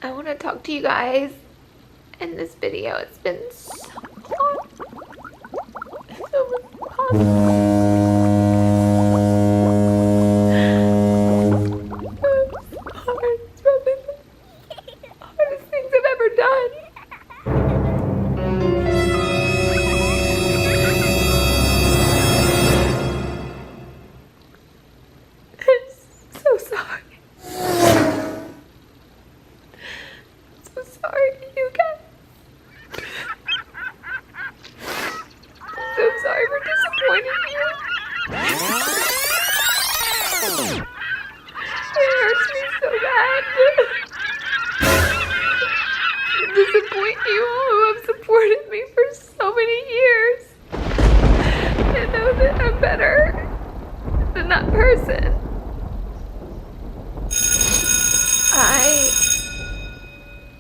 I want to talk to you guys in this video. It's been so long. So hard. It's probably the hardest things I've ever done. I'm so sorry. So sorry to you guys. I'm so sorry for disappointing you. It hurts me so bad to disappoint you all who have supported me for so many years and know that I'm better than that person.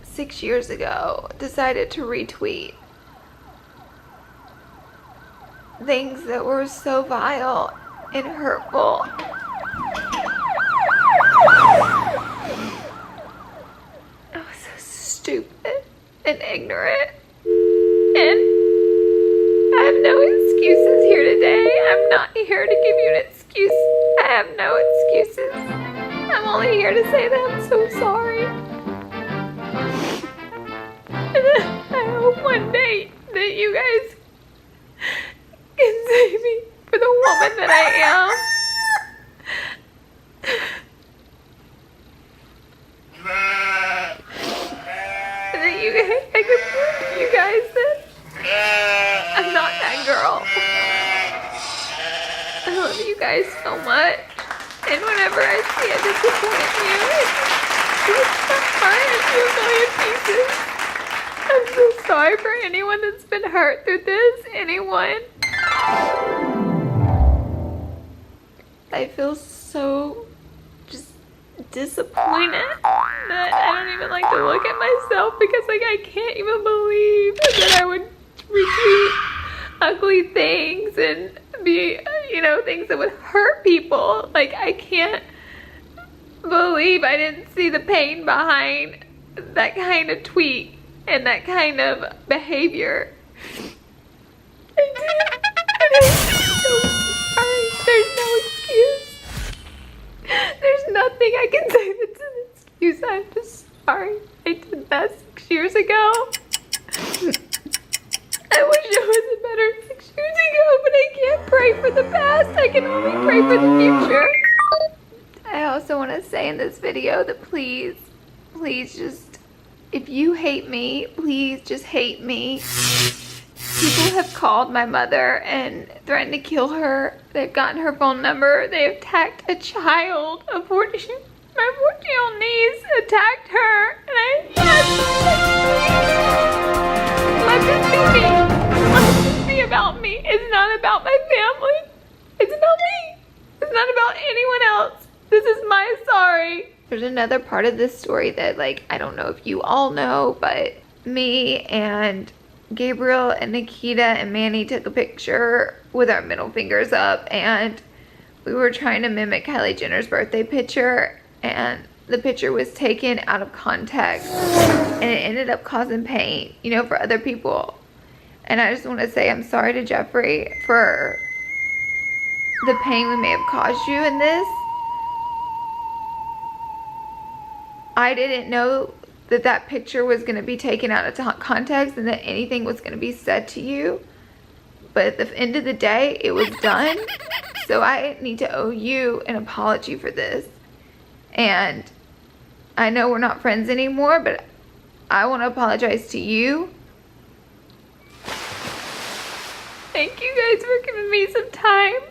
6 years ago, decided to retweet things that were so vile and hurtful. I was so stupid and ignorant. And I have no excuses here today. I'm not here to give you an excuse. I have no excuses. I'm only here to say that I'm so sorry. And I hope one day that you guys can save me for the woman that I am. And that I can prove to you guys that I'm not that girl. I love you guys so much. And whenever I see a disappoint you, it feels so hard. I feel a million pieces. I'm so sorry for anyone that's been hurt through this. Anyone. I feel so just disappointed that I don't even like to look at myself because I can't even believe that I would retweet ugly things and be, things that would hurt people. I can't believe I didn't see the pain behind that kind of tweet and that kind of behavior. I did. And I'm so sorry. There's no excuse. There's nothing I can say that's an excuse. I'm just sorry. I did that 6 years ago. I wish it was better 6 years ago, but I can't pray for the past. I can only pray for the future. I also want to say in this video that please just, if you hate me, please just hate me. People have called my mother and threatened to kill her. They've gotten her phone number. They attacked a child. My 14-year-old niece attacked her. And let this be me. Let this be about me. It's not about my family. It's about me. It's not about anyone else. This is my sorry. There's another part of this story that, I don't know if you all know, but me and Gabriel and Nikita and Manny took a picture with our middle fingers up, and we were trying to mimic Kylie Jenner's birthday picture, and the picture was taken out of context and it ended up causing pain, for other people. And I just want to say I'm sorry to Jeffrey for the pain we may have caused you in this. I didn't know that picture was going to be taken out of context and that anything was going to be said to you. But at the end of the day, it was done. So I need to owe you an apology for this. And I know we're not friends anymore, but I want to apologize to you. Thank you guys for giving me some time.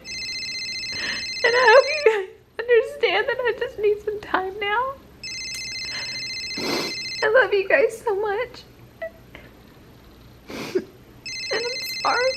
And I hope you guys understand that I just need some time now. I love you guys so much. And I'm sorry.